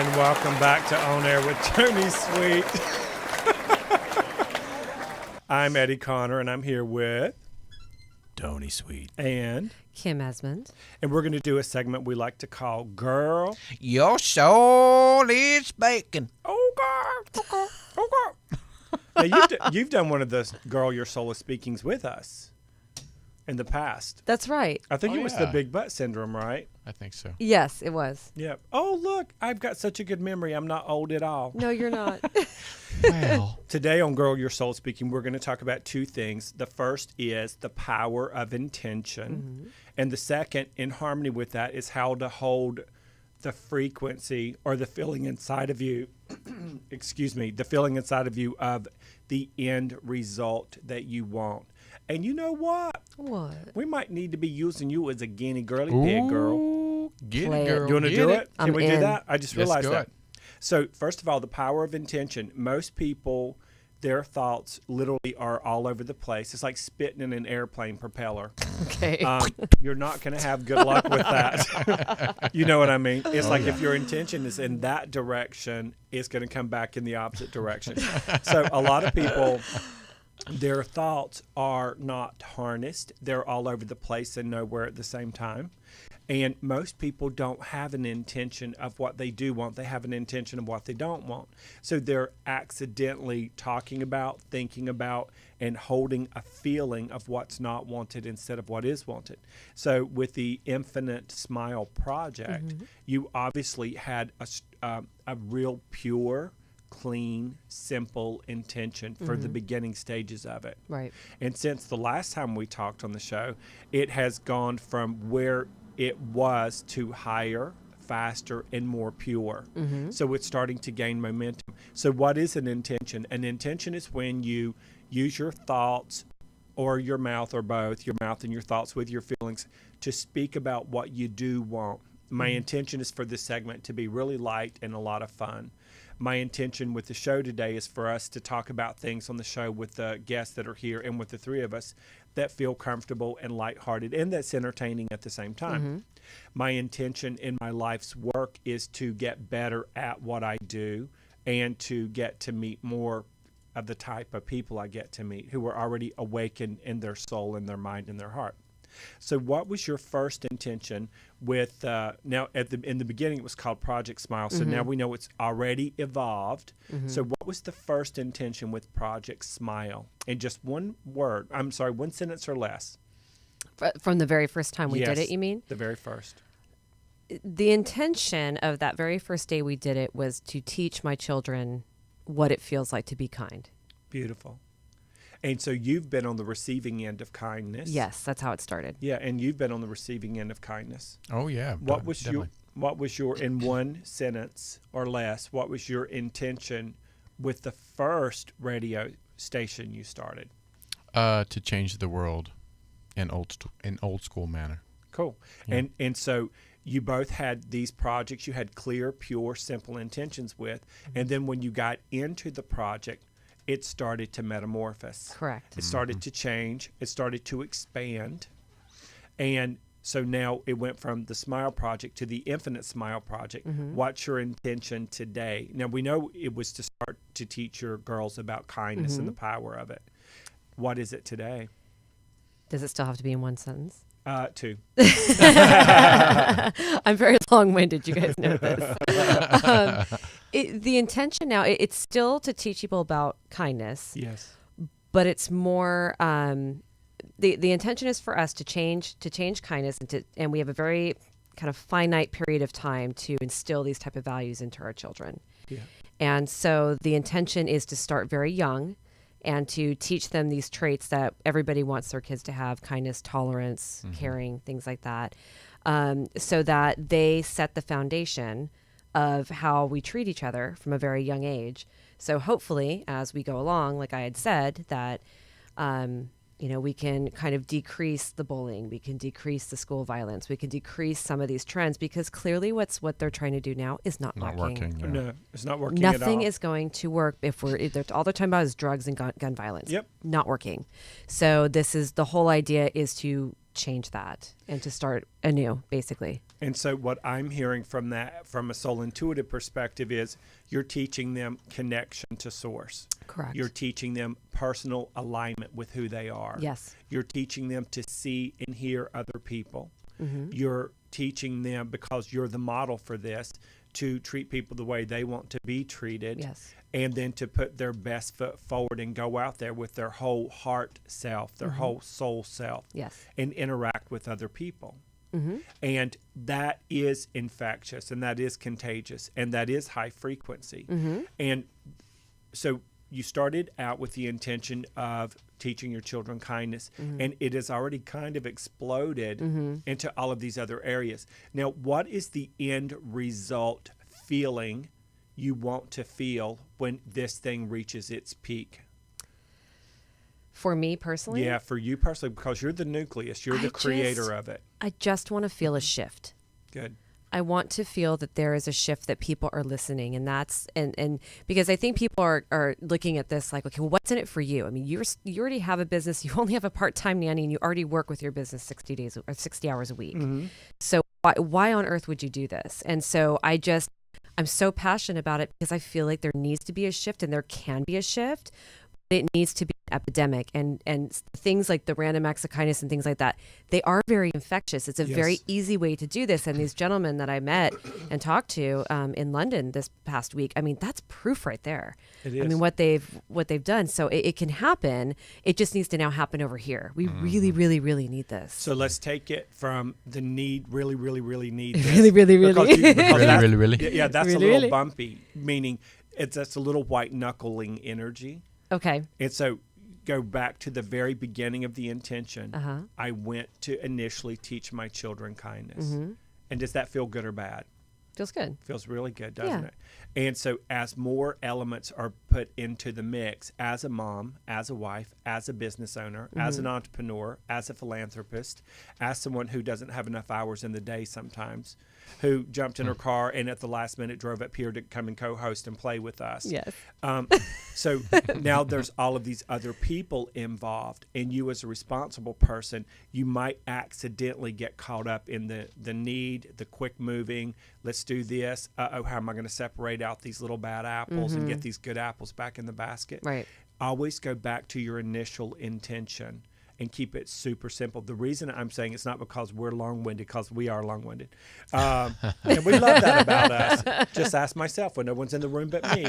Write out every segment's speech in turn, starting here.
and welcome back to On Air with Tony Sweet. I'm Eddie Connor, and I'm here with Tony Sweet and Kim Esmond. And we're going to do a segment we like to call Girl. Your soul is baking. Oh, God. Oh, God. Now, you've done one of those Girl, Your Soul is Speakings with us in the past. That's right. I think it was the big butt syndrome, right? I think so. Yes, it was. Yeah. Oh, look, I've got such a good memory. I'm not old at all. No, you're not. Well, Today on Girl, Your Soul Speaking, we're going to talk about two things. The first is the power of intention. Mm-hmm. And the second, in harmony with that, is how to hold the frequency or the feeling inside of you, the feeling inside of you of the end result that you want. And you know what? What? We might need to be using you as a guinea girly pig girl. Get it, girl. You want to do it? Can we do that? I just realized that. It. So, first of all, the power of intention. Most people, their thoughts literally are all over the place. It's like spitting in an airplane propeller. Okay. You're not going to have good luck with that. You know what I mean? It's if your intention is in that direction, it's going to come back in the opposite direction. So, a lot of people, their thoughts are not harnessed. They're all over the place and nowhere at the same time. And most people don't have an intention of what they do want. They have an intention of what they don't want. So they're accidentally talking about, thinking about, and holding a feeling of what's not wanted instead of what is wanted. So with the Infinite Smile Project, you obviously had a real pure, clean, simple intention for the beginning stages of it. Right. And since the last time we talked on the show, it has gone from where it was to higher, faster, and more pure. So it's starting to gain momentum. So what is an intention? An intention is when you use your thoughts or your mouth or both, your mouth and your thoughts with your feelings to speak about what you do want. My intention is for this segment to be really light and a lot of fun. My intention with the show today is for us to talk about things on the show with the guests that are here and with the three of us that feel comfortable and lighthearted and that's entertaining at the same time. My intention in my life's work is to get better at what I do and to get to meet more of the type of people I get to meet who are already awakened in their soul and their mind and their heart. So what was your first intention with, now in the beginning it was called Project Smile, so now we know it's already evolved. So what was the first intention with Project Smile? In just one sentence or less. From the very first time we did it, you mean? The very first. The intention of that very first day we did it was to teach my children what it feels like to be kind. Beautiful. And so you've been on the receiving end of kindness. Yes, that's how it started. Yeah, and you've been on the receiving end of kindness. Oh, yeah. What was your, in one sentence or less, what was your intention with the first radio station you started? To change the world in old school manner. Cool. Yeah. And so you both had these projects you had clear, pure, simple intentions with. And then when you got into the project, it started to metamorphose. Correct. It started to change. It started to expand. And so now it went from the Smile Project to the Infinite Smile Project. What's your intention today? Now, we know it was to start to teach your girls about kindness and the power of it. What is it today? Does it still have to be in one sentence? 2. I'm very long-winded. You guys know this. The intention now, it's still to teach people about kindness. Yes. But it's more, the intention is for us to change kindness, and we have a very kind of finite period of time to instill these type of values into our children. Yeah. And so the intention is to start very young and to teach them these traits that everybody wants their kids to have: kindness, tolerance, caring, things like that, so that they set the foundation of how we treat each other from a very young age. So hopefully, as we go along, like I had said, that we can kind of decrease the bullying, we can decrease the school violence, we can decrease some of these trends, because clearly what they're trying to do now is not working. Yeah. No, it's not working at all. Nothing is going to work if all they're talking about is drugs and gun violence. Yep. Not working. So this is the whole idea, is to change that and to start anew, basically. And so what I'm hearing from that, from a soul intuitive perspective, is you're teaching them connection to source. Correct. You're teaching them personal alignment with who they are. Yes. You're teaching them to see and hear other people. You're teaching them, because you're the model for this, to treat people the way they want to be treated. Yes. And then to put their best foot forward and go out there with their whole heart self, their whole soul self, Yes. and interact with other people. And that is infectious, and that is contagious, and that is high frequency. And so you started out with the intention of teaching your children kindness, and it has already kind of exploded into all of these other areas. Now, what is the end result feeling you want to feel when this thing reaches its peak? For me personally? Yeah, for you personally, because you're the nucleus, you're the creator of it. I just want to feel a shift. Good. I want to feel that there is a shift, that people are listening, and that's and because I think people are looking at this like, okay, well, what's in it for you? I mean, you already have a business, you only have a part-time nanny, and you already work with your business 60 hours a week. So why on earth would you do this? And so I'm so passionate about it because I feel like there needs to be a shift, and there can be a shift. It needs to be an epidemic, and things like the random acts of kindness and things like that, they are very infectious. It's a very easy way to do this. And these gentlemen that I met and talked to in London this past week, I mean, that's proof right there. It is. I mean, what they've done. So it can happen. It just needs to now happen over here. We really, really, really need this. So let's take it from the need, really, really, really need this. Really, really, really. Really. Yeah, that's Really, a little really. bumpy, meaning that's a little white knuckling energy. Okay. And so go back to the very beginning of the intention. I went to initially teach my children kindness. And does that feel good or bad? Feels good. Feels really good, doesn't Yeah. it? And so as more elements are put into the mix, as a mom, as a wife, as a business owner, as an entrepreneur, as a philanthropist, as someone who doesn't have enough hours in the day sometimes, who jumped in her car and at the last minute drove up here to come and co-host and play with us. Yes. So now there's all of these other people involved, and you as a responsible person, you might accidentally get caught up in the need, the quick moving, let's do this, how am I going to separate out these little bad apples and get these good apples back in the basket? Right. Always go back to your initial intention and keep it super simple. The reason I'm saying it's not because we're long-winded, because we are long-winded. And we love that about us. Just ask myself when no one's in the room but me.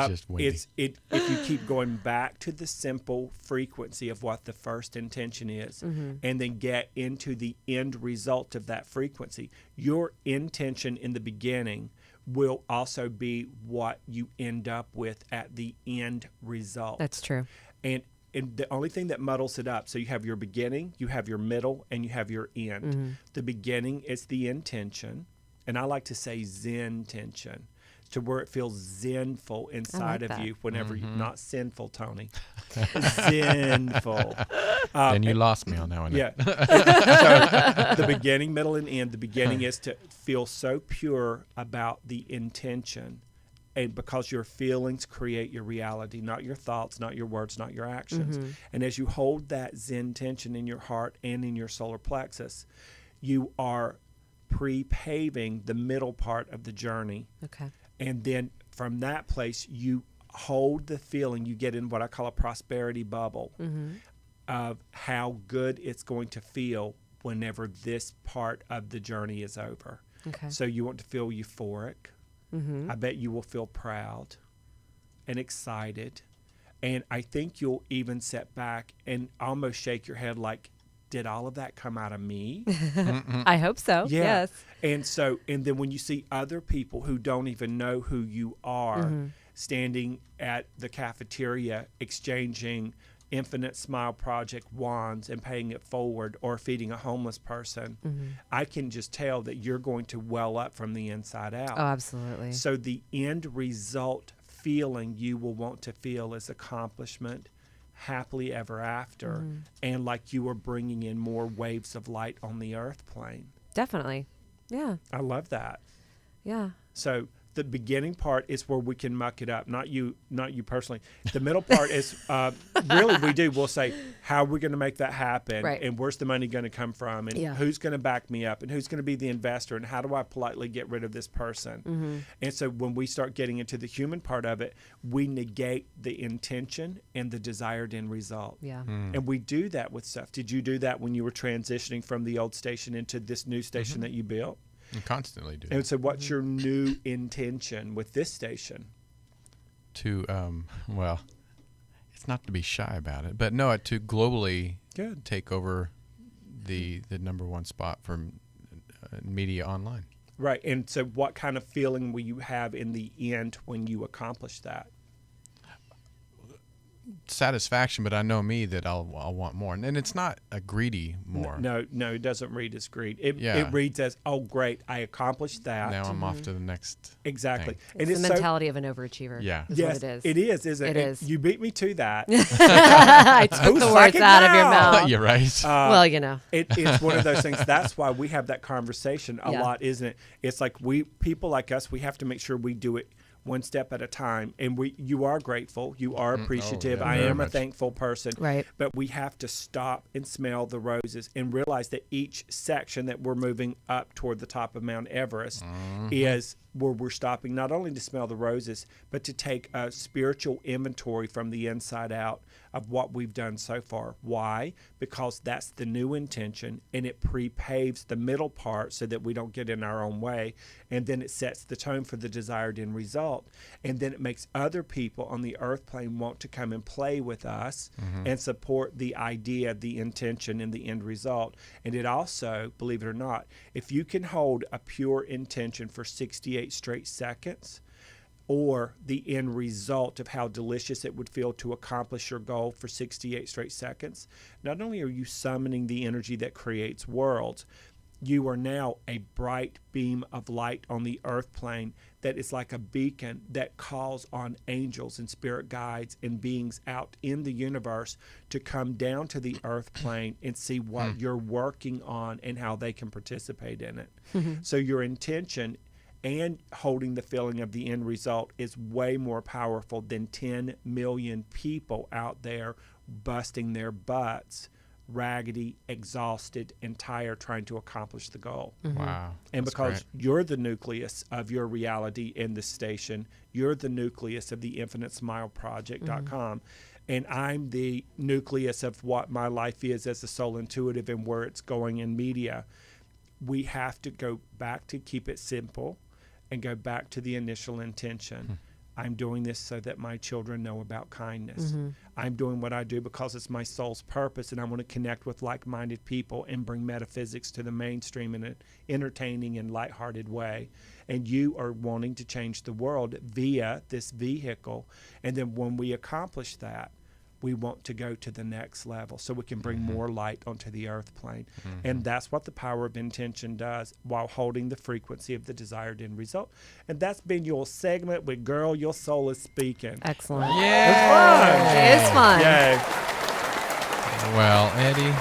Just windy. If you keep going back to the simple frequency of what the first intention is, and then get into the end result of that frequency, your intention in the beginning will also be what you end up with at the end result. That's true. And the only thing that muddles it up, so you have your beginning, you have your middle, and you have your end. The beginning is the intention, and I like to say Zen tension, to where it feels zenful inside of that. you whenever you're not sinful, Tony. Zenful. And you lost me on that one. Yeah. So the beginning, middle, and end. The beginning is to feel so pure about the intention, and because your feelings create your reality, not your thoughts, not your words, not your actions. And as you hold that Zen tension in your heart and in your solar plexus, you are pre-paving the middle part of the journey. Okay. And then from that place, you hold the feeling, you get in what I call a prosperity bubble of how good it's going to feel whenever this part of the journey is over. Okay. So you want to feel euphoric. I bet you will feel proud and excited. And I think you'll even sit back and almost shake your head like, did all of that come out of me? I hope so. Yeah. Yes. And then when you see other people who don't even know who you are standing at the cafeteria exchanging Infinite Smile Project wands and paying it forward, or feeding a homeless person, I can just tell that you're going to well up from the inside out. Oh, absolutely. So the end result feeling you will want to feel is accomplishment, happily ever after, and like you are bringing in more waves of light on the earth plane. Definitely. Yeah. I love that. Yeah. So The beginning part is where we can muck it up, not you personally. The middle part is really we'll say, how are we going to make that happen, Right. and where's the money going to come from, and who's going to back me up, and who's going to be the investor, and how do I politely get rid of this person? And so when we start getting into the human part of it, we negate the intention and the desired end result. Yeah. And we do that with stuff. Did you do that when you were transitioning from the old station into this new station that you built? You constantly do. And so what's your new intention with this station? To, well, it's not to be shy about it, but no, to globally take over the number one spot for media online. Right. And so what kind of feeling will you have in the end when you accomplish that? Satisfaction, but I know me that I'll want more, and it's not a greedy more. No, it doesn't read as greed. It reads as, oh, great, I accomplished that. Now I'm off to the next. Exactly. thing. And It's the mentality of an overachiever. Yeah. Is yes, what it is. it is, isn't it? It is. You beat me to that. I took Who's the words like it out of your now? mouth. You're right. Well, you know. It's one of those things. That's why we have that conversation a Yeah. lot, isn't it? It's like people like us, we have to make sure we do it one step at a time. And you are grateful. You are appreciative. yeah, I very am a much. thankful person. Right. But we have to stop and smell the roses and realize that each section that we're moving up toward the top of Mount Everest is where we're stopping not only to smell the roses, but to take a spiritual inventory from the inside out of what we've done so far. Why? Because that's the new intention, and it pre-paves the middle part so that we don't get in our own way, and then it sets the tone for the desired end result, and then it makes other people on the earth plane want to come and play with us and support the idea, the intention, and the end result. And it also, believe it or not, if you can hold a pure intention for 68 straight seconds, or the end result of how delicious it would feel to accomplish your goal for 68 straight seconds, not only are you summoning the energy that creates worlds, you are now a bright beam of light on the earth plane that is like a beacon that calls on angels and spirit guides and beings out in the universe to come down to the earth plane and see what you're working on and how they can participate in it. So your intention and holding the feeling of the end result is way more powerful than 10 million people out there busting their butts, raggedy, exhausted, and tired trying to accomplish the goal. Wow. And That's because great. you're the nucleus of your reality in this station, you're the nucleus of the InfiniteSmileProject.com. And I'm the nucleus of what my life is as a soul intuitive and where it's going in media. We have to go back to keep it simple and go back to the initial intention. I'm doing this so that my children know about kindness. I'm doing what I do because it's my soul's purpose, and I want to connect with like-minded people and bring metaphysics to the mainstream in an entertaining and lighthearted way. And you are wanting to change the world via this vehicle. And then when we accomplish that, we want to go to the next level so we can bring more light onto the earth plane. And that's what the power of intention does while holding the frequency of the desired end result. And that's been your segment with Girl, Your Soul is Speaking. Excellent. Yeah. It is fun. Yay. Well, Eddie,